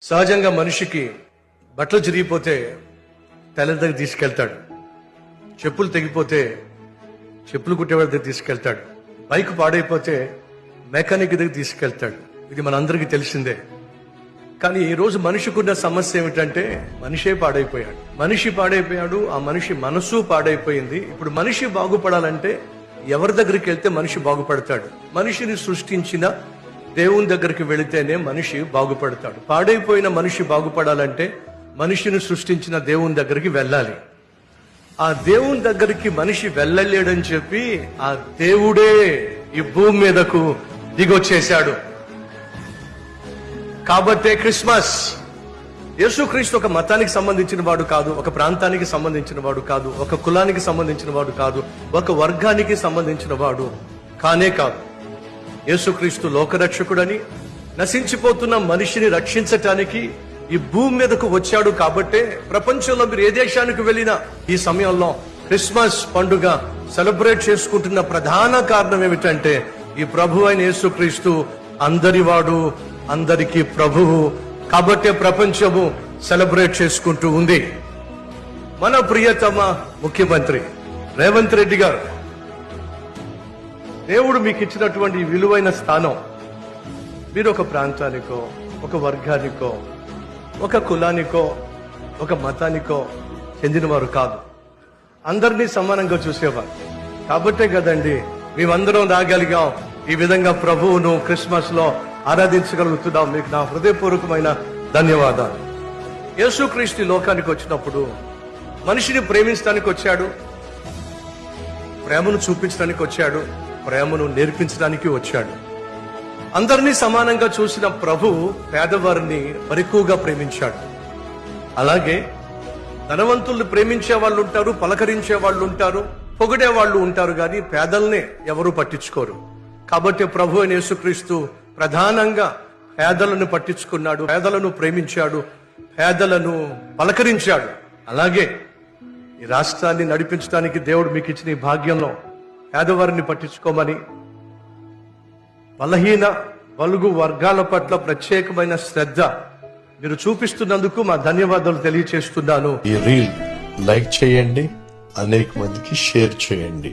సహజంగా మనిషికి బట్టలు చిరిగిపోతే టైలర్ దగ్గర తీసుకెళ్తాడు. చెప్పులు తెగిపోతే చెప్పులు కుట్టేవాడి దగ్గర తీసుకెళ్తాడు. బైక్ పాడైపోతే మెకానిక్ దగ్గర తీసుకెళ్తాడు. ఇది మనందరికీ తెలిసిందే. కానీ ఈ రోజు మనిషికున్న సమస్య ఏమిటంటే మనిషే పాడైపోయాడు. మనిషి పాడైపోయాడు, ఆ మనిషి మనసు పాడైపోయింది. ఇప్పుడు మనిషి బాగుపడాలంటే ఎవరి దగ్గరికి వెళ్తే మనిషి బాగుపడతాడు? మనిషిని సృష్టించిన దేవుని దగ్గరికి వెళితేనే మనిషి బాగుపడతాడు. పాడైపోయిన మనిషి బాగుపడాలంటే మనిషిని సృష్టించిన దేవుని దగ్గరికి వెళ్ళాలి. ఆ దేవుని దగ్గరికి మనిషి వెళ్ళలేడని చెప్పి ఆ దేవుడే ఈ భూమి మీదకు దిగొచ్చేశాడు. కాబట్టే క్రిస్మస్. యేసుక్రీస్తు ఒక మతానికి సంబంధించిన వాడు కాదు, ఒక ప్రాంతానికి సంబంధించిన వాడు కాదు, ఒక కులానికి సంబంధించిన వాడు కాదు, ఒక వర్గానికి సంబంధించిన వాడు కానే కాదు. యేసుక్రీస్తు లోకరక్షకుడని, నశించిపోతున్న మనిషిని రక్షించటానికి ఈ భూమి మీదకు వచ్చాడు. కాబట్టే ప్రపంచంలో మీరు ఏ దేశానికి వెళ్ళినా ఈ సమయంలో క్రిస్మస్ పండుగ సెలబ్రేట్ చేసుకుంటున్న ప్రధాన కారణం ఏమిటంటే ఈ ప్రభు అయిన యేసుక్రీస్తు అందరివాడు, అందరికీ ప్రభువు. కాబట్టే ప్రపంచము సెలబ్రేట్ చేసుకుంటూ ఉంది. మన ప్రియతమ ముఖ్యమంత్రి రేవంత్ రెడ్డి గారు, దేవుడు మీకు ఇచ్చినటువంటి విలువైన స్థానం, మీరు ఒక ప్రాంతానికో, ఒక వర్గానికో, ఒక కులానికో, ఒక మతానికో చెందినవారు కాదు. అందరినీ సమానంగా చూసేవారు. కాబట్టే కదండి మేమందరం రాగలిగాం, ఈ విధంగా ప్రభువును క్రిస్మస్ లో ఆరాధించగలుగుతున్నాం. మీకు నా హృదయపూర్వకమైన ధన్యవాదాలు. యేసుక్రీస్తు లోకానికి వచ్చినప్పుడు మనిషిని ప్రేమించడానికి వచ్చాడు, ప్రేమను చూపించడానికి వచ్చాడు, ప్రేమను నేర్పించడానికి వచ్చాడు. అందరినీ సమానంగా చూసిన ప్రభు పేదవారిని మరెక్కువగా ప్రేమించాడు. అలాగే ధనవంతుల్ని ప్రేమించే వాళ్ళు ఉంటారు, పలకరించే వాళ్ళు ఉంటారు, పొగిడే వాళ్ళు ఉంటారు, కానీ పేదల్ని ఎవరూ పట్టించుకోరు. కాబట్టి ప్రభు అయిన యేసుక్రీస్తు ప్రధానంగా పేదలను పట్టించుకున్నాడు, పేదలను ప్రేమించాడు, పేదలను పలకరించాడు. అలాగే ఈ రాష్ట్రాన్ని నడిపించడానికి దేవుడు మీకు ఇచ్చిన ఈ భాగ్యంలో పేదవారిని పట్టించుకోమని, బలహీన బలుగు వర్గాల పట్ల ప్రత్యేకమైన శ్రద్ధ మీరు చూపిస్తున్నందుకు మా ధన్యవాదాలు తెలియచేస్తున్నాను. ఈ రీల్ లైక్ చేయండి, అనేక మందికి షేర్ చేయండి.